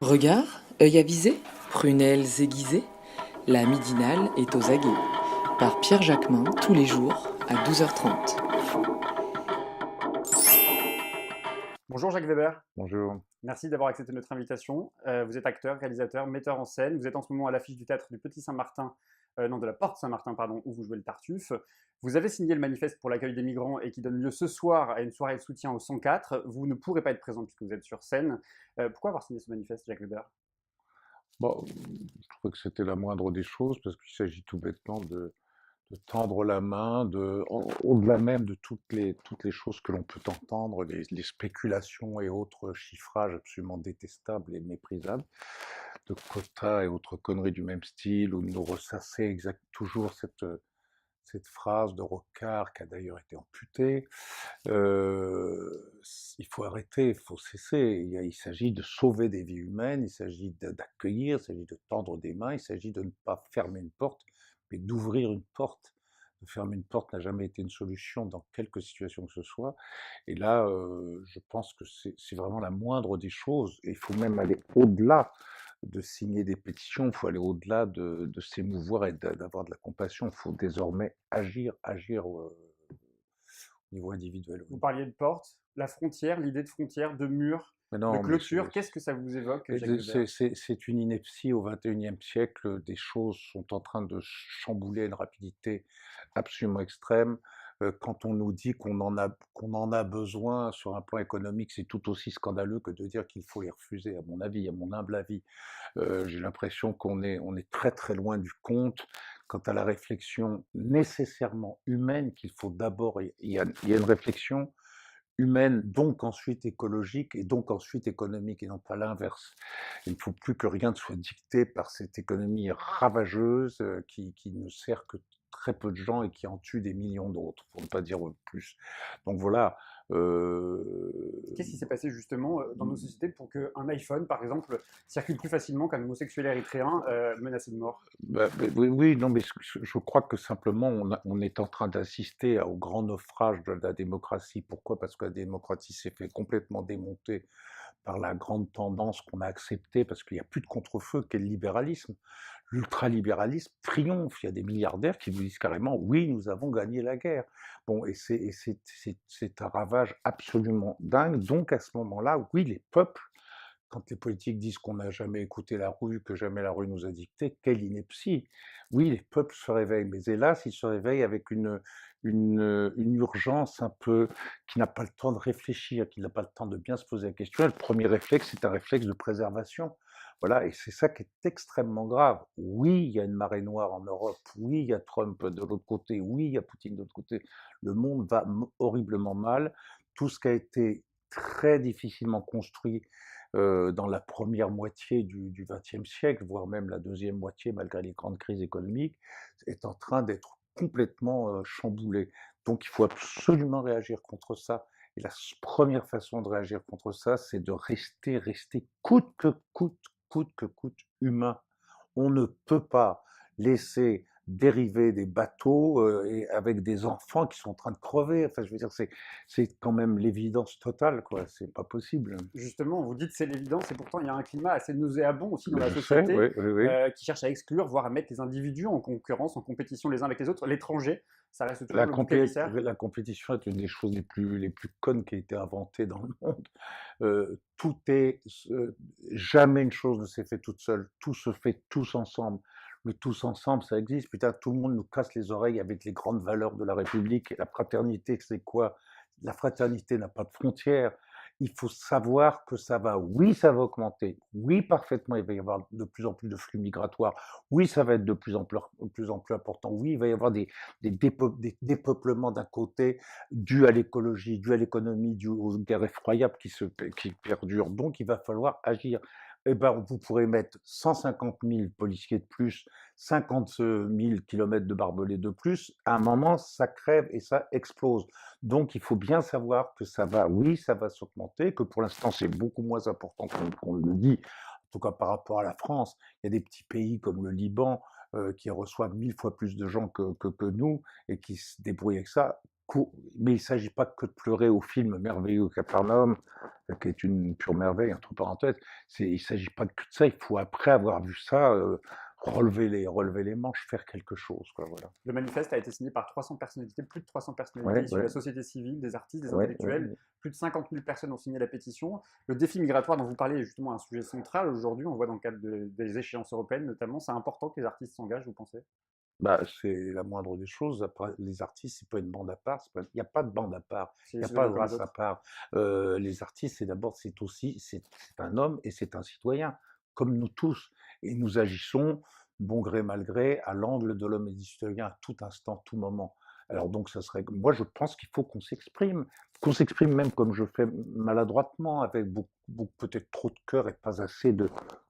Regard, œil avisé, prunelles aiguisées, la midinale est aux aguets. Par Pierre Jacquemin, tous les jours, à 12h30. Bonjour Jacques Weber, Bonjour. merci d'avoir accepté notre invitation. Vous êtes acteur, réalisateur, metteur en scène. Vous êtes en ce moment à l'affiche du théâtre du Petit Saint-Martin, non de la Porte Saint-Martin, pardon, où vous jouez le Tartuffe. Vous avez signé le manifeste pour l'accueil des migrants et qui donne lieu ce soir à une soirée de soutien au 104. Vous ne pourrez pas être présent puisque vous êtes sur scène. Pourquoi avoir signé ce manifeste, Jacques Weber? Bon, je trouvais que c'était la moindre des choses parce qu'il s'agit tout bêtement de tendre la main, au-delà même de toutes les choses que l'on peut entendre, les spéculations et autres chiffrages absolument détestables et méprisables, de quotas et autres conneries du même style, ou de nous ressasser toujours cette phrase de Rocard qui a d'ailleurs été amputée. Il faut arrêter, il faut cesser. Il s'agit de sauver des vies humaines, il s'agit d'accueillir, il s'agit de tendre des mains, il s'agit de ne pas fermer une porte, mais d'ouvrir une porte. De fermer une porte n'a jamais été une solution dans quelque situation que ce soit. Et là, je pense que c'est vraiment la moindre des choses. Et il faut même aller au-delà de signer des pétitions, il faut aller au-delà de s'émouvoir et d'avoir de la compassion. Il faut désormais agir au niveau individuel. Vous Oui. parliez de porte, la frontière, l'idée de frontière, de mur, Mais de non, mais clôture. Qu'est-ce que ça vous évoque, Jacques Weber? c'est une ineptie au XXIe siècle. Des choses sont en train de chambouler à une rapidité absolument extrême. Quand on nous dit qu'on en a besoin sur un plan économique, c'est tout aussi scandaleux que de dire qu'il faut les refuser, à mon avis, à mon humble avis. J'ai l'impression qu'on est très très loin du compte quant à la réflexion nécessairement humaine qu'il faut d'abord. Il y a une réflexion humaine, donc ensuite écologique et donc ensuite économique, et non pas l'inverse. Il ne faut plus que rien ne soit dicté par cette économie ravageuse qui ne sert que très peu de gens et qui en tue des millions d'autres, pour ne pas dire plus. Donc voilà. Qu'est-ce qui s'est passé justement dans nos sociétés pour qu'un iPhone, par exemple, circule plus facilement qu'un homosexuel érythréen menacé de mort? Oui, oui, non, mais je crois que simplement on est en train d'assister au grand naufrage de la démocratie. Pourquoi? Parce que la démocratie s'est fait complètement démonter par la grande tendance qu'on a acceptée, parce qu'il n'y a plus de contre-feu, qu'est le libéralisme. L'ultralibéralisme triomphe. Il y a des milliardaires qui vous disent carrément: oui, nous avons gagné la guerre. Bon, c'est un ravage absolument dingue. Donc à ce moment-là, oui, les peuples, quand les politiques disent qu'on n'a jamais écouté la rue, que jamais la rue nous a dicté, quelle ineptie! Oui, les peuples se réveillent, mais hélas, ils se réveillent avec une urgence un peu qui n'a pas le temps de réfléchir, qui n'a pas le temps de bien se poser la question. Et le premier réflexe, c'est un réflexe de préservation. Voilà, et c'est ça qui est extrêmement grave. Oui, il y a une marée noire en Europe. Oui, il y a Trump de l'autre côté. Oui, il y a Poutine de l'autre côté. Le monde va horriblement mal. Tout ce qui a été très difficilement construit dans la première moitié du XXe siècle, voire même la deuxième moitié, malgré les grandes crises économiques, est en train d'être complètement chamboulé. Donc il faut absolument réagir contre ça. Et la première façon de réagir contre ça, c'est de rester coûte que coûte humain. On ne peut pas laisser dériver des bateaux et avec des enfants qui sont en train de crever. Enfin, je veux dire, c'est quand même l'évidence totale, quoi. C'est pas possible. Justement, vous dites c'est l'évidence, et pourtant il y a un climat assez nauséabond aussi dans Mais la je sais, société oui, oui, oui. qui cherche à exclure, voire à mettre les individus en concurrence, en compétition les uns avec les autres. L'étranger, ça reste toujours le bouc émissaire. La compétition est une des choses les plus connes qui a été inventée dans le monde. Tout est, jamais une chose ne s'est fait toute seule, tout se fait tous ensemble. Le tous ensemble, ça existe. Putain, tout le monde nous casse les oreilles avec les grandes valeurs de la République. La fraternité, c'est quoi? La fraternité n'a pas de frontières. Il faut savoir que ça va, oui, ça va augmenter. Oui, parfaitement, il va y avoir de plus en plus de flux migratoires. Oui, ça va être de plus en plus important. Oui, il va y avoir des dépeuplements d'un côté, dus à l'écologie, dus à l'économie, dus aux guerres effroyables qui perdurent. Donc, il va falloir agir. Eh ben, vous pourrez mettre 150 000 policiers de plus, 50 000 kilomètres de barbelés de plus. À un moment, ça crève et ça explose. Donc, il faut bien savoir que ça va, oui, ça va s'augmenter, que pour l'instant, c'est beaucoup moins important qu'on le dit, en tout cas par rapport à la France. Il y a des petits pays comme le Liban qui reçoivent 1000 fois plus de gens que nous et qui se débrouillent avec ça. Mais il ne s'agit pas que de pleurer au film merveilleux Capharnaüm, qui est une pure merveille, entre parenthèses. Il ne s'agit pas que de ça, il faut, après avoir vu ça, relever les manches, faire quelque chose, quoi, voilà. Le manifeste a été signé par 300 personnalités, plus de 300 personnalités Ouais, issues de ouais, la société civile, des artistes, des ouais, intellectuels. ouais. Plus de 50 000 personnes ont signé la pétition. Le défi migratoire dont vous parlez est justement un sujet central aujourd'hui. On le voit dans le cadre des échéances européennes notamment. C'est important que les artistes s'engagent, vous pensez? Bah, c'est la moindre des choses. Après, les artistes, c'est pas une bande à part. Il n'y a pas de bande à part. Il C'est n'y a c'est de pas même de comme les race à autres. part. Les artistes, c'est un homme et c'est un citoyen, comme nous tous. Et nous agissons, bon gré mal gré, à l'angle de l'homme et du citoyen à tout instant, tout moment. Alors donc, moi, je pense qu'il faut qu'on s'exprime même comme je fais maladroitement, avec peut-être trop de cœur et pas assez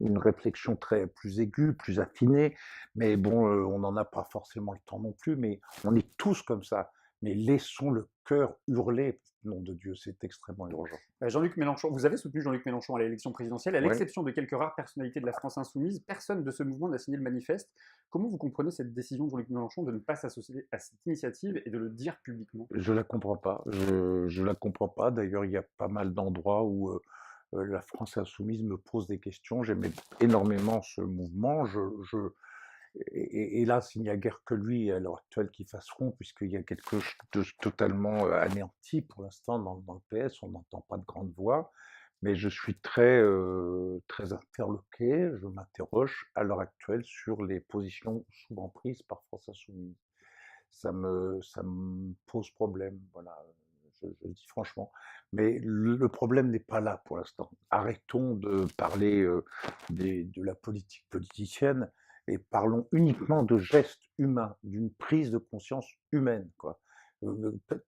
une réflexion plus aiguë, plus affinée. Mais bon, on n'en a pas forcément le temps non plus, mais on est tous comme ça. Mais laissons le cœur hurler, nom de Dieu, c'est extrêmement urgent. Jean-Luc Mélenchon, vous avez soutenu Jean-Luc Mélenchon à l'élection présidentielle. À Ouais. l'exception de quelques rares personnalités de la France insoumise, personne de ce mouvement n'a signé le manifeste. Comment vous comprenez cette décision de Jean-Luc Mélenchon de ne pas s'associer à cette initiative et de le dire publiquement? Je la comprends pas. Je la comprends pas. D'ailleurs, il y a pas mal d'endroits où la France insoumise me pose des questions. J'aimais énormément ce mouvement. Hélas, il n'y a guère que lui à l'heure actuelle qui fasse front, puisqu'il y a quelque chose de totalement anéanti pour l'instant dans le PS. On n'entend pas de grande voix. Mais je suis très interloqué. Je m'interroge à l'heure actuelle sur les positions souvent prises par France insoumise. Ça me pose problème, voilà, je le dis franchement. Mais le problème n'est pas là pour l'instant. Arrêtons de parler de la politique politicienne et parlons uniquement de gestes humains, d'une prise de conscience humaine, quoi.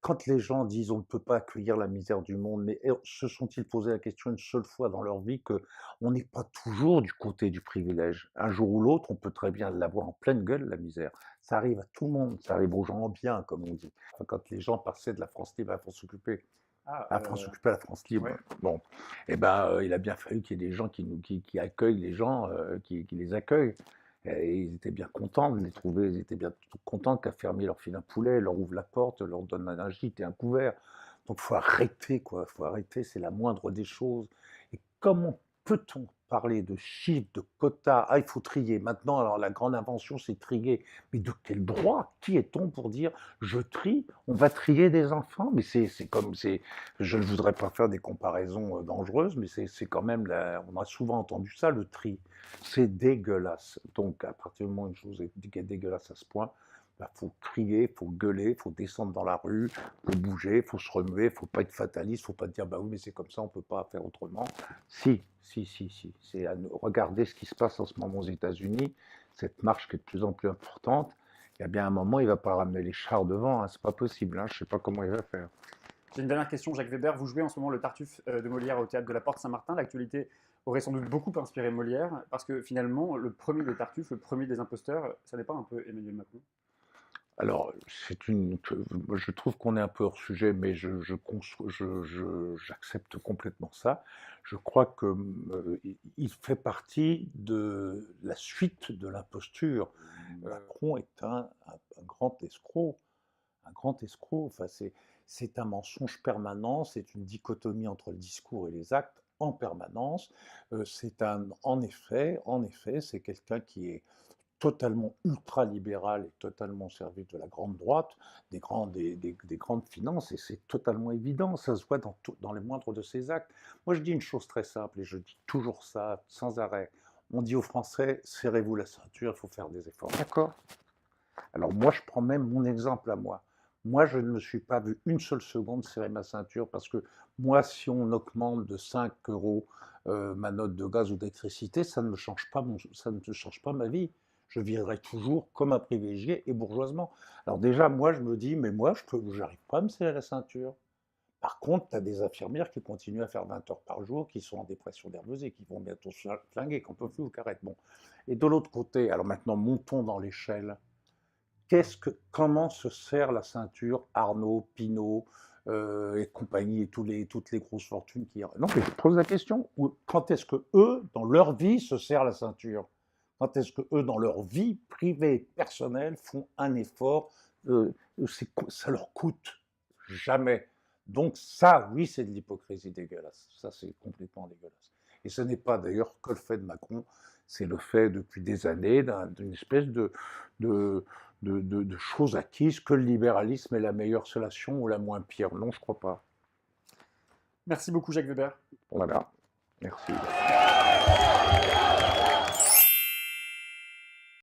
Quand les gens disent on ne peut pas accueillir la misère du monde, mais se sont-ils posé la question une seule fois dans leur vie qu'on n'est pas toujours du côté du privilège? Un jour ou l'autre, on peut très bien l'avoir en pleine gueule, la misère. Ça arrive à tout le monde, ça arrive aux gens en bien, comme on dit. Enfin, quand les gens passaient de la France libre à la France occupée, Ah, à la France occupée à la France libre, ouais. bon, eh ben, il a bien fallu qu'il y ait des gens qui accueillent les gens, qui les accueillent. Et ils étaient bien contents de les trouver, ils étaient bien contents qu'à fermer leur file un poulet, leur ouvre la porte, leur donne un gîte et un couvert. Donc il faut arrêter, quoi, faut arrêter, c'est la moindre des choses. Et comment peut-on parler de chiffres, de quotas? Ah, il faut trier. Maintenant, alors la grande invention, c'est trier. Mais de quel droit? Qui est-on pour dire je trie? On va trier des enfants? Mais je ne voudrais pas faire des comparaisons dangereuses, mais c'est quand même, on a souvent entendu ça, le tri. C'est dégueulasse. Donc, à partir du moment où une chose est dégueulasse à ce point, il faut crier, il faut gueuler, il faut descendre dans la rue, il faut bouger, il faut se remuer, il ne faut pas être fataliste, il ne faut pas dire bah oui, mais c'est comme ça, on ne peut pas faire autrement. Si, si, si, si. Regardez ce qui se passe en ce moment aux États-Unis, cette marche qui est de plus en plus importante. Il y a bien un moment, il ne va pas ramener les chars devant, hein, c'est pas possible, hein, je ne sais pas comment il va faire. J'ai une dernière question, Jacques Weber. Vous jouez en ce moment le Tartuffe de Molière au théâtre de la Porte Saint-Martin. L'actualité aurait sans doute beaucoup inspiré Molière, parce que finalement, le premier des Tartuffes, le premier des imposteurs, ça n'est pas un peu Emmanuel Macron? Alors, moi, je trouve qu'on est un peu hors sujet, mais j'accepte complètement ça. Je crois que il fait partie de la suite de l'imposture. Macron est un grand escroc, un grand escroc. Enfin, c'est un mensonge permanent, c'est une dichotomie entre le discours et les actes en permanence. En effet, c'est quelqu'un qui est totalement ultra-libéral et totalement au service de la grande droite, des grandes finances, et c'est totalement évident, ça se voit dans les moindres de ses actes. Moi, je dis une chose très simple, et je dis toujours ça sans arrêt. On dit aux Français, serrez-vous la ceinture, il faut faire des efforts. D'accord? Alors moi, je prends même mon exemple à moi. Moi, je ne me suis pas vu une seule seconde serrer ma ceinture, parce que moi, si on augmente de 5 euros ma note de gaz ou d'électricité, ça ne change pas ma vie. Je vivrai toujours comme un privilégié et bourgeoisement. Alors déjà, moi, je me dis, mais moi, j'arrive pas à me serrer la ceinture. Par contre, tu as des infirmières qui continuent à faire 20 heures par jour, qui sont en dépression nerveuse et qui vont bientôt se flinguer, qu'on peut plus ou carrette. Bon. Et de l'autre côté, alors maintenant, montons dans l'échelle. Comment se serre la ceinture Arnaud, Pinault et compagnie et toutes les grosses fortunes qui... Non, mais je pose la question, quand est-ce que eux, dans leur vie, se serrent la ceinture? Quand est-ce que eux, dans leur vie privée, personnelle, font un effort? Ça leur coûte. jamais. Donc ça, oui, c'est de l'hypocrisie dégueulasse. Ça, c'est complètement dégueulasse. Et ce n'est pas d'ailleurs que le fait de Macron, c'est le fait depuis des années d'une espèce de chose acquise que le libéralisme est la meilleure solution ou la moins pire. Non, je ne crois pas. Merci beaucoup, Jacques Weber. Voilà. Merci.